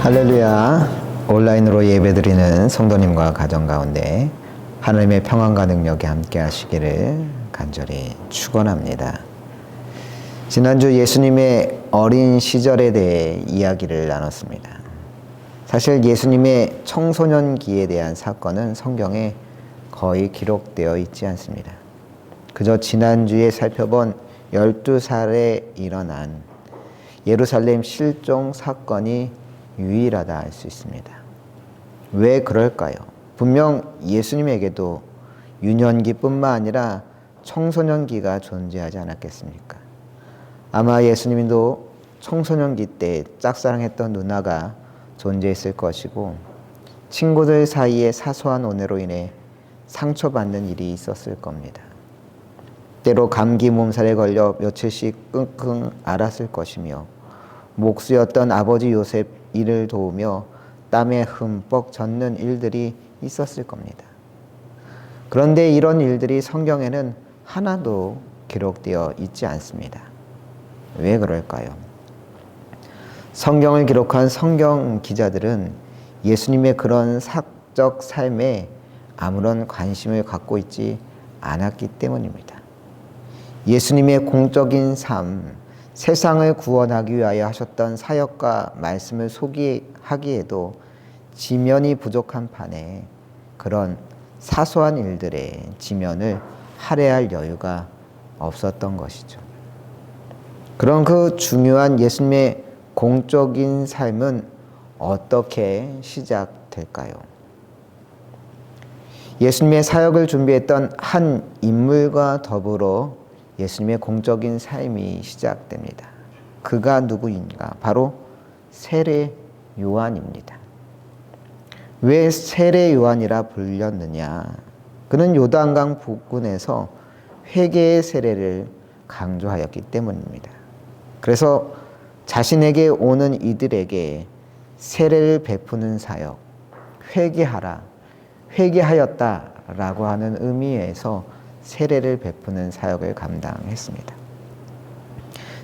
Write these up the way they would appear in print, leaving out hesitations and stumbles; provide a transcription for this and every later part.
할렐루야. 온라인으로 예배드리는 성도님과 가정 가운데 하나님의 평안과 능력이 함께 하시기를 간절히 축원합니다. 지난주 예수님의 어린 시절에 대해 이야기를 나눴습니다. 사실 예수님의 청소년기에 대한 사건은 성경에 거의 기록되어 있지 않습니다. 그저 지난주에 살펴본 12살에 일어난 예루살렘 실종 사건이 유일하다 할 수 있습니다. 왜 그럴까요? 분명 예수님에게도 유년기뿐만 아니라 청소년기가 존재하지 않았겠습니까? 아마 예수님도 청소년기 때 짝사랑했던 누나가 존재했을 것이고 친구들 사이에 사소한 오해로 인해 상처받는 일이 있었을 겁니다. 때로 감기 몸살에 걸려 며칠씩 끙끙 앓았을 것이며 목수였던 아버지 요셉 일을 도우며 땀에 흠뻑 젖는 일들이 있었을 겁니다. 그런데 이런 일들이 성경에는 하나도 기록되어 있지 않습니다. 왜 그럴까요? 성경을 기록한 성경 기자들은 예수님의 그런 사적 삶에 아무런 관심을 갖고 있지 않았기 때문입니다. 예수님의 공적인 삶, 세상을 구원하기 위하여 하셨던 사역과 말씀을 소개하기에도 지면이 부족한 판에 그런 사소한 일들의 지면을 할애할 여유가 없었던 것이죠. 그런 그 중요한 예수님의 공적인 삶은 어떻게 시작될까요? 예수님의 사역을 준비했던 한 인물과 더불어 예수님의 공적인 삶이 시작됩니다. 그가 누구인가? 바로 세례 요한입니다. 왜 세례 요한이라 불렸느냐? 그는 요단강 부근에서 회개의 세례를 강조하였기 때문입니다. 그래서 자신에게 오는 이들에게 세례를 베푸는 사역, 회개하라, 회개하였다라고 하는 의미에서 세례를 베푸는 사역을 감당했습니다.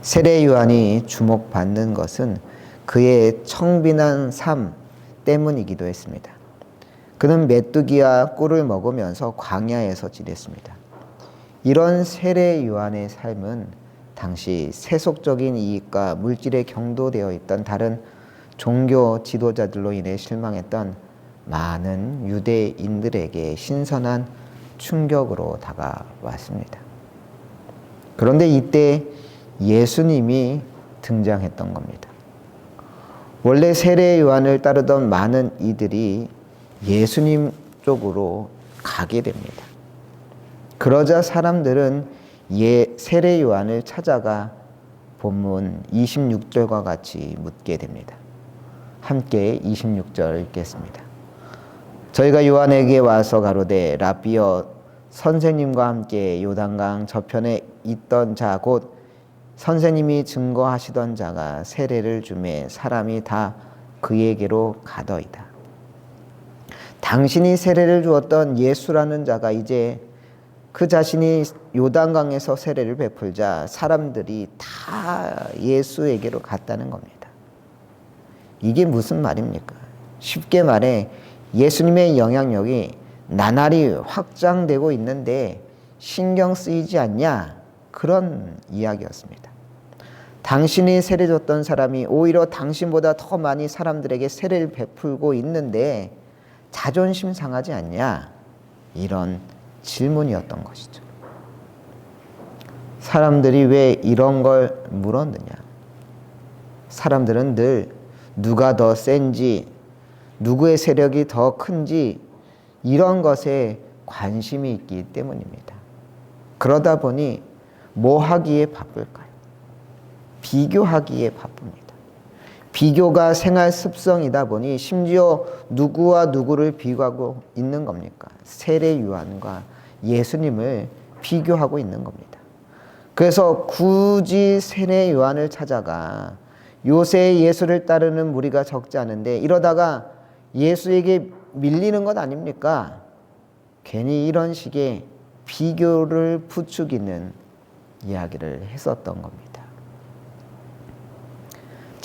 세례 요한이 주목받는 것은 그의 청빈한 삶 때문이기도 했습니다. 그는 메뚜기와 꿀을 먹으면서 광야에서 지냈습니다. 이런 세례 요한의 삶은 당시 세속적인 이익과 물질에 경도되어 있던 다른 종교 지도자들로 인해 실망했던 많은 유대인들에게 신선한 충격으로 다가왔습니다. 그런데 이때 예수님이 등장했던 겁니다. 원래 세례 요한을 따르던 많은 이들이 예수님 쪽으로 가게 됩니다. 그러자 사람들은 세례 요한을 찾아가 본문 26절과 같이 묻게 됩니다. 함께 26절 읽겠습니다. 저희가 요한에게 와서 가로되 라비여 선생님과 함께 요단강 저편에 있던 자 곧 선생님이 증거하시던 자가 세례를 주매 사람이 다 그에게로 가더이다. 당신이 세례를 주었던 예수라는 자가 이제 그 자신이 요단강에서 세례를 베풀자 사람들이 다 예수에게로 갔다는 겁니다. 이게 무슨 말입니까? 쉽게 말해 예수님의 영향력이 나날이 확장되고 있는데 신경 쓰이지 않냐? 그런 이야기였습니다. 당신이 세례 줬던 사람이 오히려 당신보다 더 많이 사람들에게 세례를 베풀고 있는데 자존심 상하지 않냐? 이런 질문이었던 것이죠. 사람들이 왜 이런 걸 물었느냐? 사람들은 늘 누가 더 센지 누구의 세력이 더 큰지 이런 것에 관심이 있기 때문입니다. 그러다 보니 뭐 하기에 바쁠까요? 비교하기에 바쁩니다. 비교가 생활 습성이다 보니 심지어 누구와 누구를 비교하고 있는 겁니까? 세례 요한과 예수님을 비교하고 있는 겁니다. 그래서 굳이 세례 요한을 찾아가 요새 예수를 따르는 무리가 적지 않은데 이러다가 예수에게 밀리는 것 아닙니까? 괜히 이런 식의 비교를 부추기는 이야기를 했었던 겁니다.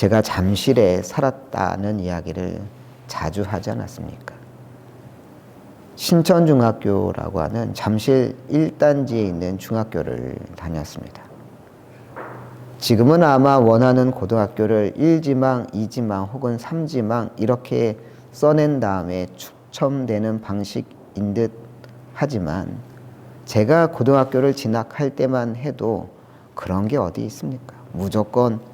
제가 잠실에 살았다는 이야기를 자주 하지 않았습니까? 신천중학교라고 하는 잠실 1단지에 있는 중학교를 다녔습니다. 지금은 아마 원하는 고등학교를 1지망, 2지망 혹은 3지망 이렇게 써낸 다음에 추첨되는 방식인 듯 하지만 제가 고등학교를 진학할 때만 해도 그런 게 어디 있습니까? 무조건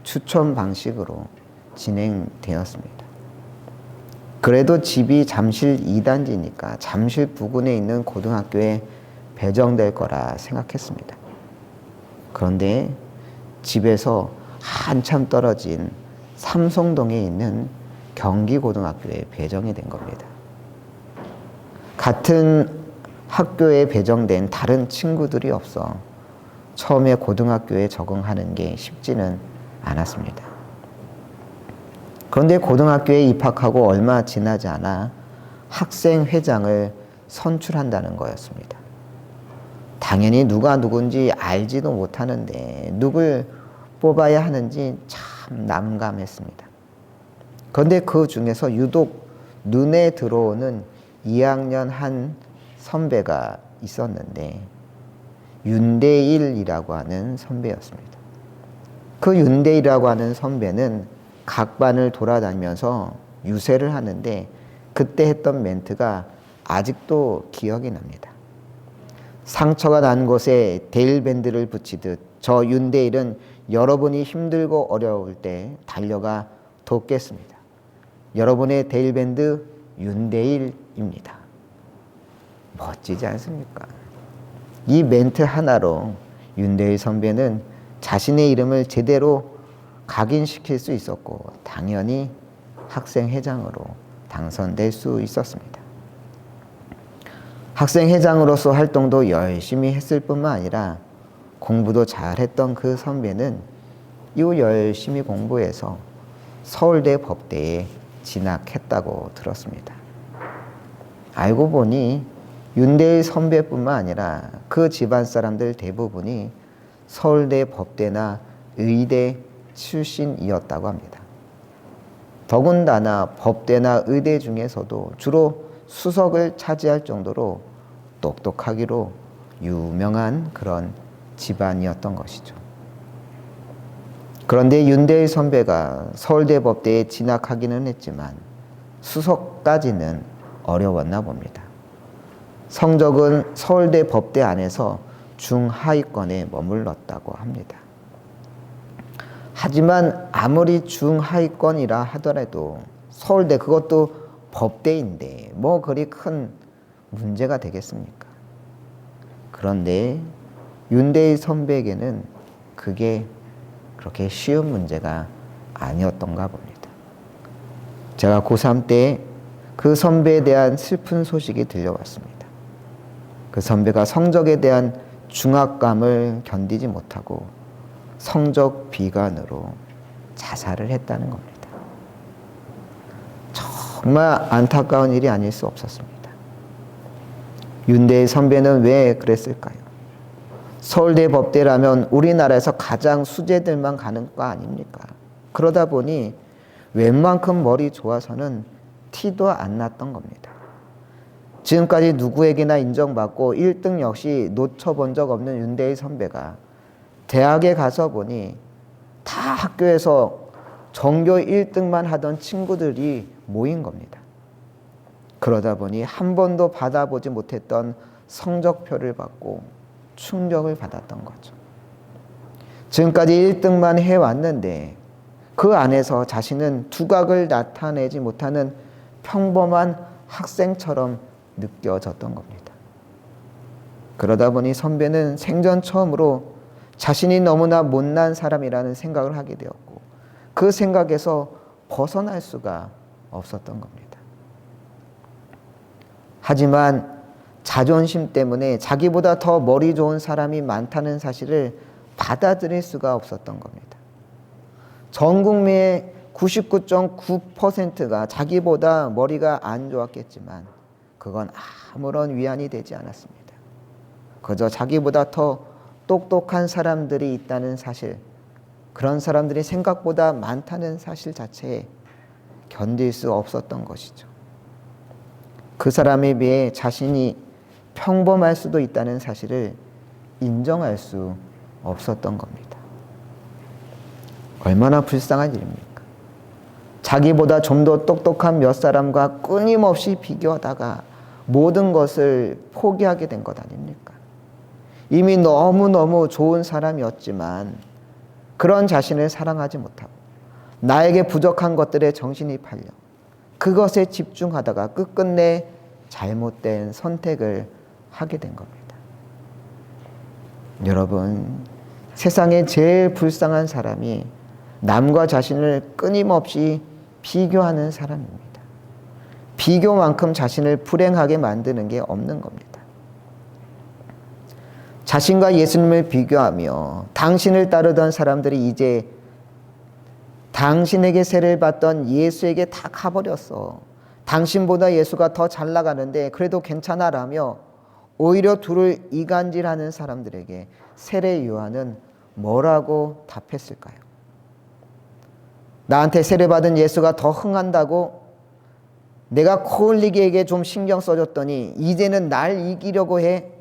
추첨 방식으로 진행되었습니다. 그래도 집이 잠실 2단지니까 잠실 부근에 있는 고등학교에 배정될 거라 생각했습니다. 그런데 집에서 한참 떨어진 삼성동에 있는 경기고등학교에 배정이 된 겁니다. 같은 학교에 배정된 다른 친구들이 없어 처음에 고등학교에 적응하는 게 쉽지는 않았습니다. 그런데 고등학교에 입학하고 얼마 지나지 않아 학생회장을 선출한다는 거였습니다. 당연히 누가 누군지 알지도 못하는데 누굴 뽑아야 하는지 참 난감했습니다. 그런데 그 중에서 유독 눈에 들어오는 2학년 한 선배가 있었는데 윤대일이라고 하는 선배였습니다. 그 윤대일이라고 하는 선배는 각 반을 돌아다니면서 유세를 하는데 그때 했던 멘트가 아직도 기억이 납니다. 상처가 난 곳에 데일밴드를 붙이듯 저 윤대일은 여러분이 힘들고 어려울 때 달려가 돕겠습니다. 여러분의 데일밴드 윤대일입니다. 멋지지 않습니까? 이 멘트 하나로 윤대일 선배는 자신의 이름을 제대로 각인시킬 수 있었고 당연히 학생회장으로 당선될 수 있었습니다. 학생회장으로서 활동도 열심히 했을 뿐만 아니라 공부도 잘했던 그 선배는 이후 열심히 공부해서 서울대 법대에 진학했다고 들었습니다. 알고 보니 윤대일 선배뿐만 아니라 그 집안 사람들 대부분이 서울대 법대나 의대 출신이었다고 합니다. 더군다나 법대나 의대 중에서도 주로 수석을 차지할 정도로 똑똑하기로 유명한 그런 집안이었던 것이죠. 그런데 윤대일 선배가 서울대 법대에 진학하기는 했지만 수석까지는 어려웠나 봅니다. 성적은 서울대 법대 안에서 중하위권에 머물렀다고 합니다. 하지만 아무리 중하위권이라 하더라도 서울대 그것도 법대인데 뭐 그리 큰 문제가 되겠습니까? 그런데 윤대일 선배에게는 그게 그렇게 쉬운 문제가 아니었던가 봅니다. 제가 고3 때 그 선배에 대한 슬픈 소식이 들려왔습니다. 그 선배가 성적에 대한 중압감을 견디지 못하고 성적 비관으로 자살을 했다는 겁니다. 정말 안타까운 일이 아닐 수 없었습니다. 윤대일 선배는 왜 그랬을까요? 서울대 법대라면 우리나라에서 가장 수재들만 가는 과 아닙니까? 그러다 보니 웬만큼 머리 좋아서는 티도 안 났던 겁니다. 지금까지 누구에게나 인정받고 1등 역시 놓쳐본 적 없는 윤대일 선배가 대학에 가서 보니 다 학교에서 전교 1등만 하던 친구들이 모인 겁니다. 그러다 보니 한 번도 받아보지 못했던 성적표를 받고 충격을 받았던 거죠. 지금까지 1등만 해왔는데 그 안에서 자신은 두각을 나타내지 못하는 평범한 학생처럼 느껴졌던 겁니다. 그러다 보니 선배는 생전 처음으로 자신이 너무나 못난 사람이라는 생각을 하게 되었고 그 생각에서 벗어날 수가 없었던 겁니다. 하지만 자존심 때문에 자기보다 더 머리 좋은 사람이 많다는 사실을 받아들일 수가 없었던 겁니다. 전 국민의 99.9%가 자기보다 머리가 안 좋았겠지만 그건 아무런 위안이 되지 않았습니다. 그저 자기보다 더 똑똑한 사람들이 있다는 사실, 그런 사람들이 생각보다 많다는 사실 자체에 견딜 수 없었던 것이죠. 그 사람에 비해 자신이 평범할 수도 있다는 사실을 인정할 수 없었던 겁니다. 얼마나 불쌍한 일입니까? 자기보다 좀 더 똑똑한 몇 사람과 끊임없이 비교하다가 모든 것을 포기하게 된 것 아닙니까? 이미 너무너무 좋은 사람이었지만 그런 자신을 사랑하지 못하고 나에게 부족한 것들에 정신이 팔려 그것에 집중하다가 끝끝내 잘못된 선택을 하게 된 겁니다. 여러분, 세상에 제일 불쌍한 사람이 남과 자신을 끊임없이 비교하는 사람입니다. 비교만큼 자신을 불행하게 만드는 게 없는 겁니다. 자신과 예수님을 비교하며 당신을 따르던 사람들이 이제 당신에게 세례를 받던 예수에게 다 가버렸어. 당신보다 예수가 더 잘 나가는데 그래도 괜찮아라며 오히려 둘을 이간질하는 사람들에게 세례 요한은 뭐라고 답했을까요? 나한테 세례 받은 예수가 더 흥한다고 내가 코 흘리기에게 좀 신경 써줬더니 이제는 날 이기려고 해.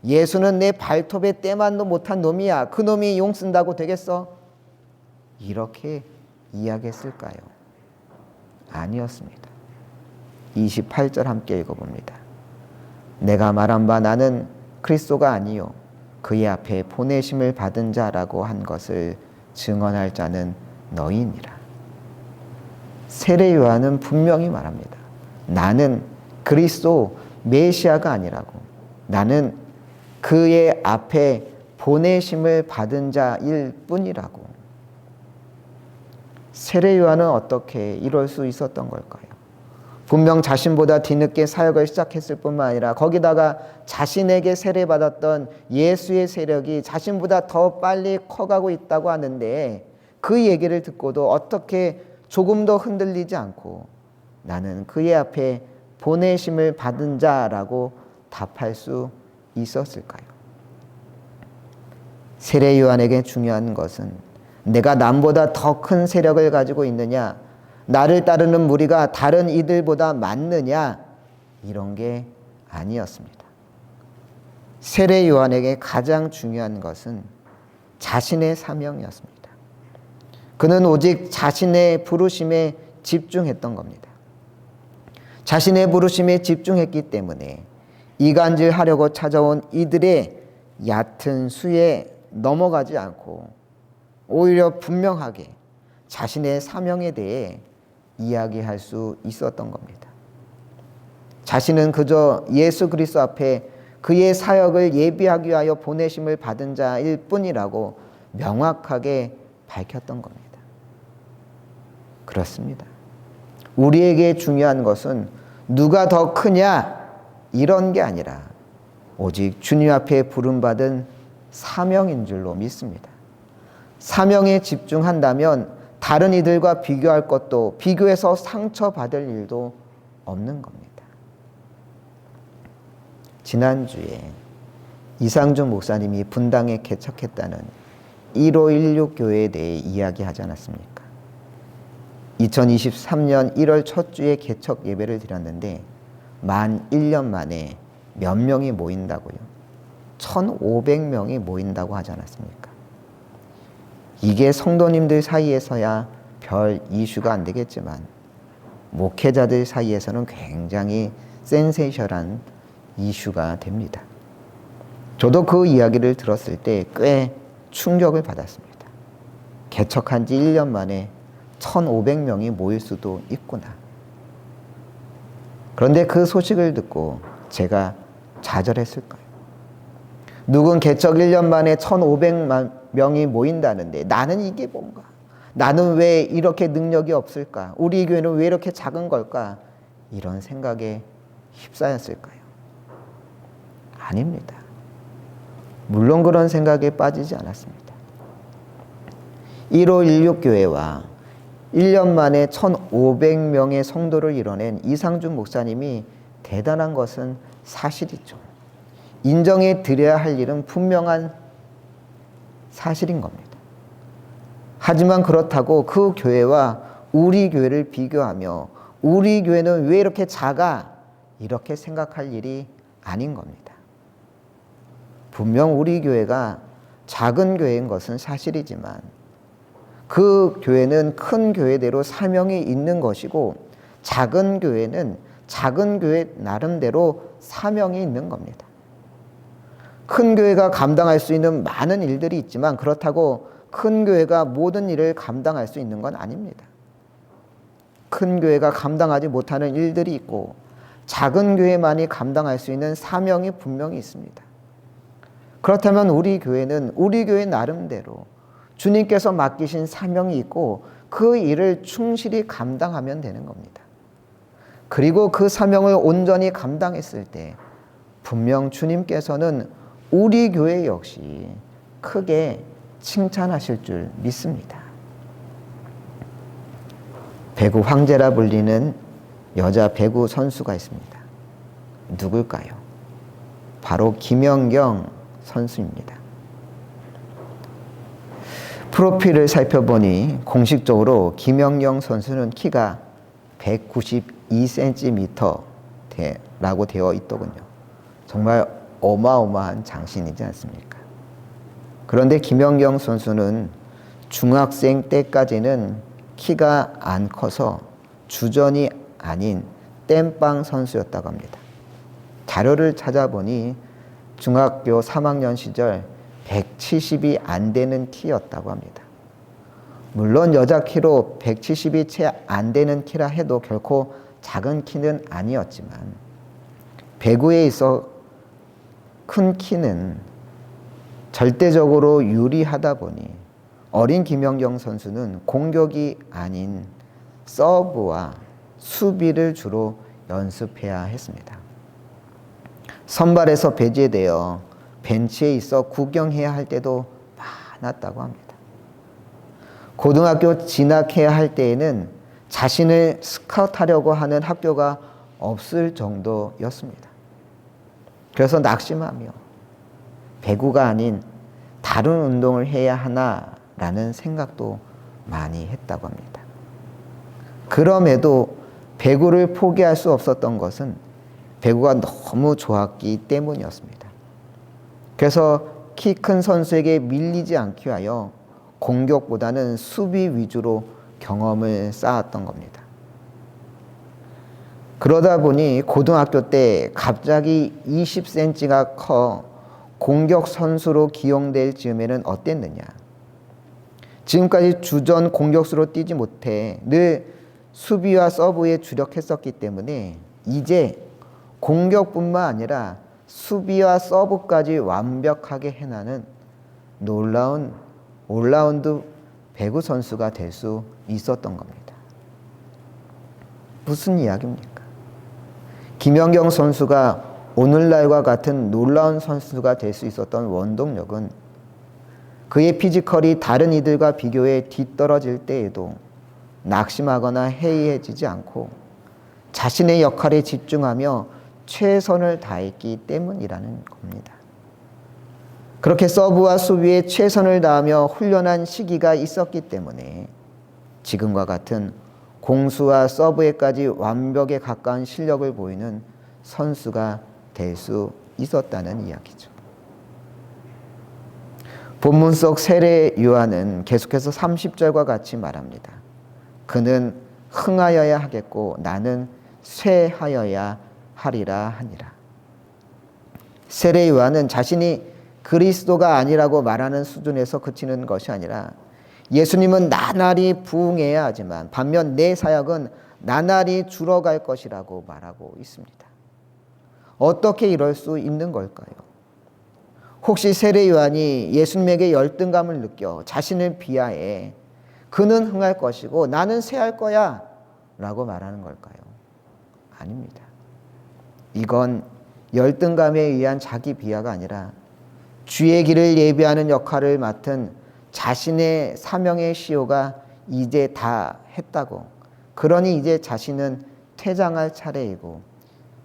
예수는 내 발톱에 때만도 못한 놈이야. 그 놈이 용 쓴다고 되겠어? 이렇게 이야기했을까요? 아니었습니다. 28절 함께 읽어봅니다. 내가 말한 바 나는 그리스도가 아니요 그의 앞에 보내심을 받은 자라고 한 것을 증언할 자는 너희니라. 세례 요한은 분명히 말합니다. 나는 그리스도 메시아가 아니라고. 나는 그의 앞에 보내심을 받은 자일 뿐이라고. 세례 요한은 어떻게 이럴 수 있었던 걸까요? 분명 자신보다 뒤늦게 사역을 시작했을 뿐만 아니라 거기다가 자신에게 세례받았던 예수의 세력이 자신보다 더 빨리 커가고 있다고 하는데 그 얘기를 듣고도 어떻게 조금 더 흔들리지 않고 나는 그의 앞에 보내심을 받은 자라고 답할 수 있었을까요? 세례 요한에게 중요한 것은 내가 남보다 더 큰 세력을 가지고 있느냐, 나를 따르는 무리가 다른 이들보다 많느냐, 이런 게 아니었습니다. 세례 요한에게 가장 중요한 것은 자신의 사명이었습니다. 그는 오직 자신의 부르심에 집중했던 겁니다. 자신의 부르심에 집중했기 때문에 이간질하려고 찾아온 이들의 얕은 수에 넘어가지 않고 오히려 분명하게 자신의 사명에 대해 이야기할 수 있었던 겁니다. 자신은 그저 예수 그리스도 앞에 그의 사역을 예비하기 위하여 보내심을 받은 자일 뿐이라고 명확하게 밝혔던 겁니다. 그렇습니다. 우리에게 중요한 것은 누가 더 크냐 이런 게 아니라 오직 주님 앞에 부름받은 사명인 줄로 믿습니다. 사명에 집중한다면 다른 이들과 비교할 것도 비교해서 상처받을 일도 없는 겁니다. 지난주에 이상준 목사님이 분당에 개척했다는 1516 교회에 대해 이야기하지 않았습니까? 2023년 1월 첫 주에 개척 예배를 드렸는데 만 1년 만에 몇 명이 모인다고요? 1,500명이 모인다고 하지 않았습니까? 이게 성도님들 사이에서야 별 이슈가 안 되겠지만 목회자들 사이에서는 굉장히 센세이션한 이슈가 됩니다. 저도 그 이야기를 들었을 때 꽤 충격을 받았습니다. 개척한 지 1년 만에 1,500명이 모일 수도 있구나. 그런데 그 소식을 듣고 제가 좌절했을까요? 누군 개척 1년 만에 1,500명이 모인다는데 나는 이게 뭔가? 나는 왜 이렇게 능력이 없을까? 우리 교회는 왜 이렇게 작은 걸까? 이런 생각에 휩싸였을까요? 아닙니다. 물론 그런 생각에 빠지지 않았습니다. 1516 교회와 1년 만에 1,500명의 성도를 이뤄낸 이상준 목사님이 대단한 것은 사실이죠. 인정해 드려야 할 일은 분명한 사실인 겁니다. 하지만 그렇다고 그 교회와 우리 교회를 비교하며 우리 교회는 왜 이렇게 작아? 이렇게 생각할 일이 아닌 겁니다. 분명 우리 교회가 작은 교회인 것은 사실이지만 그 교회는 큰 교회대로 사명이 있는 것이고 작은 교회는 작은 교회 나름대로 사명이 있는 겁니다. 큰 교회가 감당할 수 있는 많은 일들이 있지만 그렇다고 큰 교회가 모든 일을 감당할 수 있는 건 아닙니다. 큰 교회가 감당하지 못하는 일들이 있고 작은 교회만이 감당할 수 있는 사명이 분명히 있습니다. 그렇다면 우리 교회는 우리 교회 나름대로 주님께서 맡기신 사명이 있고 그 일을 충실히 감당하면 되는 겁니다. 그리고 그 사명을 온전히 감당했을 때 분명 주님께서는 우리 교회 역시 크게 칭찬하실 줄 믿습니다. 배구 황제라 불리는 여자 배구 선수가 있습니다. 누굴까요? 바로 김연경 선수입니다. 프로필을 살펴보니 공식적으로 김연경 선수는 키가 192cm라고 되어 있더군요. 정말 어마어마한 장신이지 않습니까? 그런데 김연경 선수는 중학생 때까지는 키가 안 커서 주전이 아닌 땜빵 선수였다고 합니다. 자료를 찾아보니 중학교 3학년 시절 170이 안 되는 키였다고 합니다. 물론 여자 키로 170이 채 안 되는 키라 해도 결코 작은 키는 아니었지만 배구에 있어 큰 키는 절대적으로 유리하다 보니 어린 김연경 선수는 공격이 아닌 서브와 수비를 주로 연습해야 했습니다. 선발에서 배제되어 벤치에 있어 구경해야 할 때도 많았다고 합니다. 고등학교 진학해야 할 때에는 자신을 스카우트하려고 하는 학교가 없을 정도였습니다. 그래서 낙심하며 배구가 아닌 다른 운동을 해야 하나라는 생각도 많이 했다고 합니다. 그럼에도 배구를 포기할 수 없었던 것은 배구가 너무 좋았기 때문이었습니다. 그래서 키 큰 선수에게 밀리지 않기 위하여 공격보다는 수비 위주로 경험을 쌓았던 겁니다. 그러다 보니 고등학교 때 갑자기 20cm가 커 공격 선수로 기용될 즈음에는 어땠느냐. 지금까지 주전 공격수로 뛰지 못해 늘 수비와 서브에 주력했었기 때문에 이제 공격뿐만 아니라 수비와 서브까지 완벽하게 해나는 놀라운 올라운드 배구 선수가 될 수 있었던 겁니다. 무슨 이야기입니까? 김연경 선수가 오늘날과 같은 놀라운 선수가 될 수 있었던 원동력은 그의 피지컬이 다른 이들과 비교해 뒤떨어질 때에도 낙심하거나 해이해지지 않고 자신의 역할에 집중하며 최선을 다했기 때문이라는 겁니다. 그렇게 서브와 수비에 최선을 다하며 훈련한 시기가 있었기 때문에 지금과 같은 공수와 서브에까지 완벽에 가까운 실력을 보이는 선수가 될 수 있었다는 이야기죠. 본문 속 세례 요한은 계속해서 30절과 같이 말합니다. 그는 흥하여야 하겠고 나는 쇠하여야 하리라 하니라. 세례 요한은 자신이 그리스도가 아니라고 말하는 수준에서 그치는 것이 아니라 예수님은 나날이 부흥해야 하지만 반면 내 사역은 나날이 줄어갈 것이라고 말하고 있습니다. 어떻게 이럴 수 있는 걸까요? 혹시 세례 요한이 예수님에게 열등감을 느껴 자신을 비하해 그는 흥할 것이고 나는 쇠할 거야 라고 말하는 걸까요? 아닙니다. 이건 열등감에 의한 자기 비하가 아니라 주의 길을 예비하는 역할을 맡은 자신의 사명의 시효가 이제 다 했다고, 그러니 이제 자신은 퇴장할 차례이고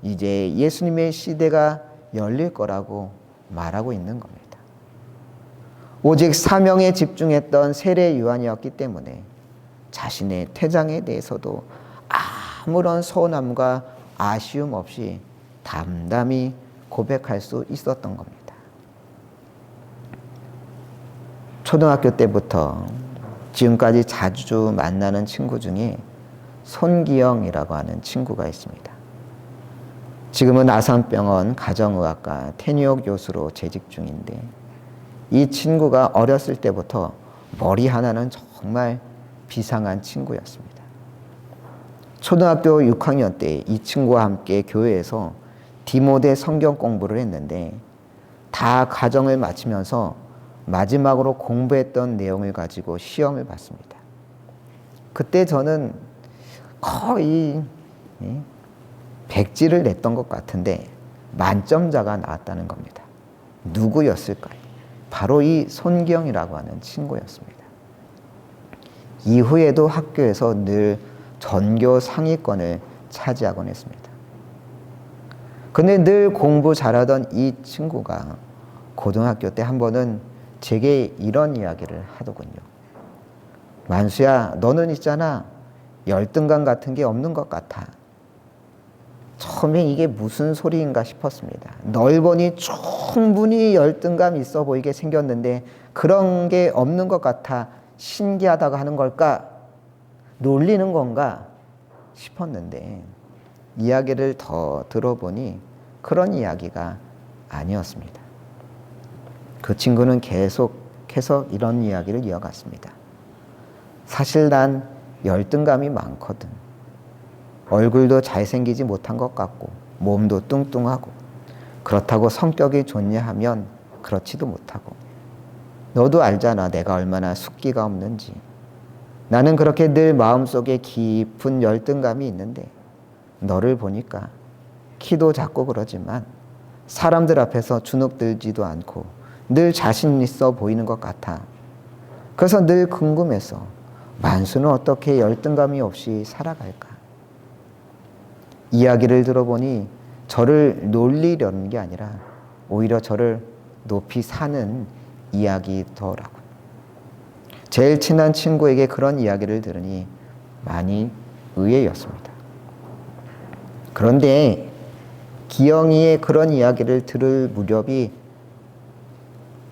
이제 예수님의 시대가 열릴 거라고 말하고 있는 겁니다. 오직 사명에 집중했던 세례 요한이었기 때문에 자신의 퇴장에 대해서도 아무런 서운함과 아쉬움 없이 담담히 고백할 수 있었던 겁니다. 초등학교 때부터 지금까지 자주 만나는 친구 중에 손기영이라고 하는 친구가 있습니다. 지금은 아산병원 가정의학과 테니어 교수로 재직 중인데, 이 친구가 어렸을 때부터 머리 하나는 정말 비상한 친구였습니다. 초등학교 6학년 때 이 친구와 함께 교회에서 디모데 성경 공부를 했는데, 다 과정을 마치면서 마지막으로 공부했던 내용을 가지고 시험을 봤습니다. 그때 저는 거의 100지를 냈던 것 같은데 만점자가 나왔다는 겁니다. 누구였을까요? 바로 이 손기영이라고 하는 친구였습니다. 이후에도 학교에서 늘 전교 상위권을 차지하곤 했습니다. 근데 늘 공부 잘하던 이 친구가 고등학교 때 한 번은 제게 이런 이야기를 하더군요. 만수야, 너는 있잖아, 열등감 같은 게 없는 것 같아. 처음에 이게 무슨 소리인가 싶었습니다. 널 보니 충분히 열등감 있어 보이게 생겼는데 그런 게 없는 것 같아 신기하다고 하는 걸까? 놀리는 건가 싶었는데, 이야기를 더 들어보니 그런 이야기가 아니었습니다. 그 친구는 계속해서 이런 이야기를 이어갔습니다. 사실 난 열등감이 많거든. 얼굴도 잘생기지 못한 것 같고 몸도 뚱뚱하고, 그렇다고 성격이 좋냐 하면 그렇지도 못하고, 너도 알잖아 내가 얼마나 숫기가 없는지. 나는 그렇게 늘 마음속에 깊은 열등감이 있는데 너를 보니까 키도 작고 그러지만 사람들 앞에서 주눅들지도 않고 늘 자신 있어 보이는 것 같아. 그래서 늘 궁금해서 만수는 어떻게 열등감이 없이 살아갈까? 이야기를 들어보니 저를 놀리려는 게 아니라 오히려 저를 높이 사는 이야기더라고요. 제일 친한 친구에게 그런 이야기를 들으니 많이 의외였습니다. 그런데 기영이의 그런 이야기를 들을 무렵이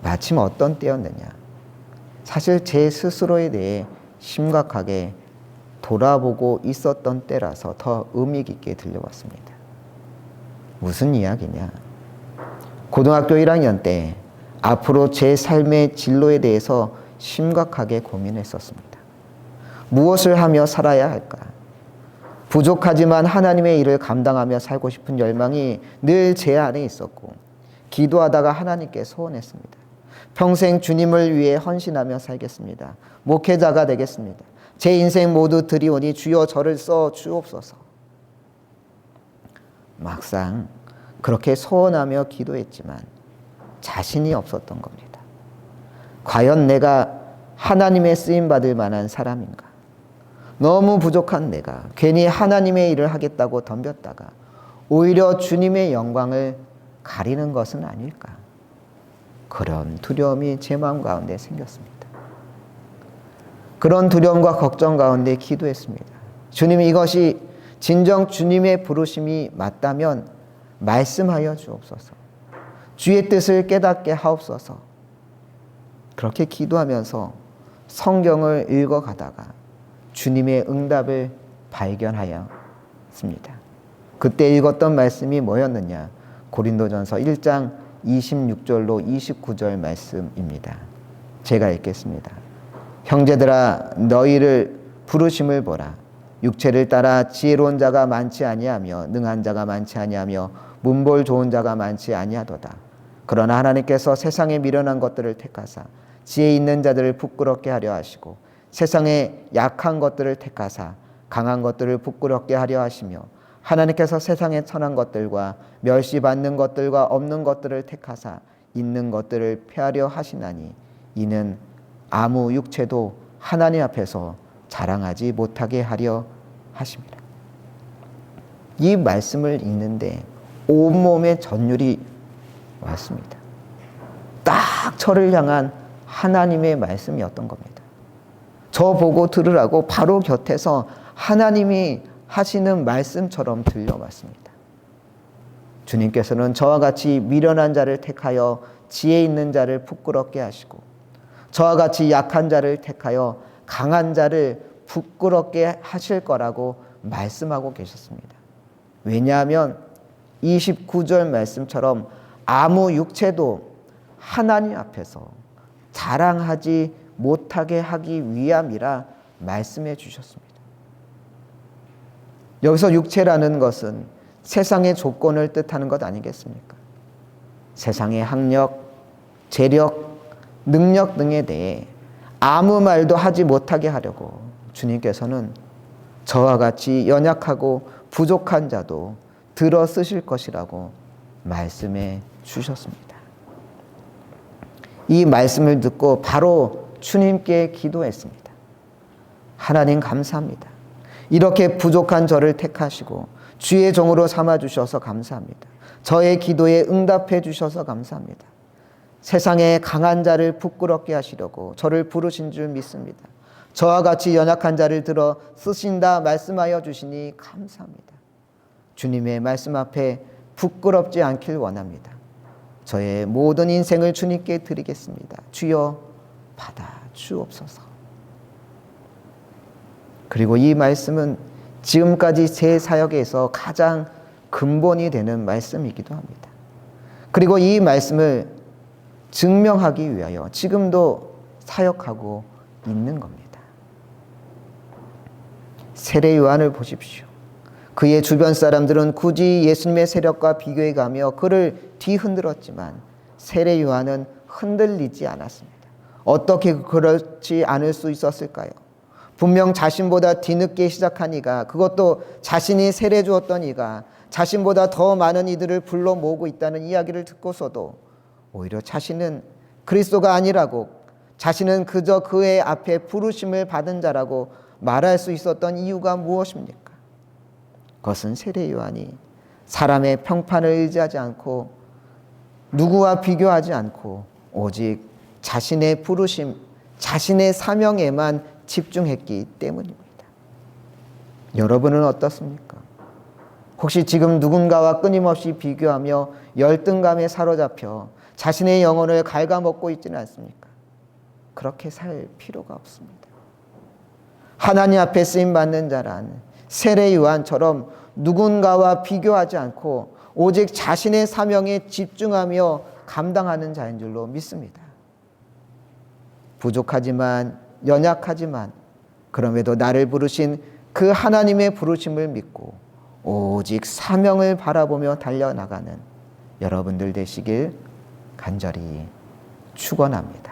마침 어떤 때였느냐. 사실 제 스스로에 대해 심각하게 돌아보고 있었던 때라서 더 의미 깊게 들려왔습니다. 무슨 이야기냐. 고등학교 1학년 때 앞으로 제 삶의 진로에 대해서 심각하게 고민했었습니다. 무엇을 하며 살아야 할까? 부족하지만 하나님의 일을 감당하며 살고 싶은 열망이 늘 제 안에 있었고, 기도하다가 하나님께 소원했습니다. 평생 주님을 위해 헌신하며 살겠습니다. 목회자가 되겠습니다. 제 인생 모두 드리오니 주여 저를 써 주옵소서. 막상 그렇게 소원하며 기도했지만 자신이 없었던 겁니다. 과연 내가 하나님의 쓰임받을 만한 사람인가? 너무 부족한 내가 괜히 하나님의 일을 하겠다고 덤볐다가 오히려 주님의 영광을 가리는 것은 아닐까? 그런 두려움이 제 마음 가운데 생겼습니다. 그런 두려움과 걱정 가운데 기도했습니다. 주님, 이것이 진정 주님의 부르심이 맞다면 말씀하여 주옵소서. 주의 뜻을 깨닫게 하옵소서. 그렇게 기도하면서 성경을 읽어가다가 주님의 응답을 발견하였습니다. 그때 읽었던 말씀이 뭐였느냐? 고린도전서 1장 26절로 29절 말씀입니다. 제가 읽겠습니다. 형제들아, 너희를 부르심을 보라. 육체를 따라 지혜로운 자가 많지 아니하며 능한 자가 많지 아니하며 문볼 좋은 자가 많지 아니하도다. 그러나 하나님께서 세상에 미련한 것들을 택하사 지혜 있는 자들을 부끄럽게 하려 하시고, 세상에 약한 것들을 택하사 강한 것들을 부끄럽게 하려 하시며, 하나님께서 세상에 천한 것들과 멸시받는 것들과 없는 것들을 택하사 있는 것들을 폐하려 하시나니, 이는 아무 육체도 하나님 앞에서 자랑하지 못하게 하려 하십니다. 이 말씀을 읽는데 온몸에 전율이 왔습니다. 딱 저를 향한 하나님의 말씀이었던 겁니다. 저 보고 들으라고 바로 곁에서 하나님이 하시는 말씀처럼 들려왔습니다. 주님께서는 저와 같이 미련한 자를 택하여 지혜 있는 자를 부끄럽게 하시고 저와 같이 약한 자를 택하여 강한 자를 부끄럽게 하실 거라고 말씀하고 계셨습니다. 왜냐하면 29절 말씀처럼 아무 육체도 하나님 앞에서 자랑하지 못하게 하기 위함이라 말씀해 주셨습니다. 여기서 육체라는 것은 세상의 조건을 뜻하는 것 아니겠습니까? 세상의 학력, 재력, 능력 등에 대해 아무 말도 하지 못하게 하려고 주님께서는 저와 같이 연약하고 부족한 자도 들어 쓰실 것이라고 말씀해 주셨습니다. 이 말씀을 듣고 바로 주님께 기도했습니다. 하나님 감사합니다. 이렇게 부족한 저를 택하시고 주의 종으로 삼아주셔서 감사합니다. 저의 기도에 응답해 주셔서 감사합니다. 세상에 강한 자를 부끄럽게 하시려고 저를 부르신 줄 믿습니다. 저와 같이 연약한 자를 들어 쓰신다 말씀하여 주시니 감사합니다. 주님의 말씀 앞에 부끄럽지 않길 원합니다. 저의 모든 인생을 주님께 드리겠습니다. 주여 받아 주옵소서. 그리고 이 말씀은 지금까지 제 사역에서 가장 근본이 되는 말씀이기도 합니다. 그리고 이 말씀을 증명하기 위하여 지금도 사역하고 있는 겁니다. 세례 요한을 보십시오. 그의 주변 사람들은 굳이 예수님의 세력과 비교해 가며 그를 뒤흔들었지만 세례 요한은 흔들리지 않았습니다. 어떻게 그렇지 않을 수 있었을까요? 분명 자신보다 뒤늦게 시작한 이가, 그것도 자신이 세례 주었던 이가 자신보다 더 많은 이들을 불러 모으고 있다는 이야기를 듣고서도 오히려 자신은 그리스도가 아니라고, 자신은 그저 그의 앞에 부르심을 받은 자라고 말할 수 있었던 이유가 무엇입니까? 그것은 세례 요한이 사람의 평판을 의지하지 않고 누구와 비교하지 않고 오직 자신의 부르심, 자신의 사명에만 집중했기 때문입니다. 여러분은 어떻습니까? 혹시 지금 누군가와 끊임없이 비교하며 열등감에 사로잡혀 자신의 영혼을 갉아먹고 있지는 않습니까? 그렇게 살 필요가 없습니다. 하나님 앞에 쓰임받는 자란 세례 요한처럼 누군가와 비교하지 않고 오직 자신의 사명에 집중하며 감당하는 자인 줄로 믿습니다. 부족하지만, 연약하지만 그럼에도 나를 부르신 그 하나님의 부르심을 믿고 오직 사명을 바라보며 달려나가는 여러분들 되시길 간절히 축원합니다.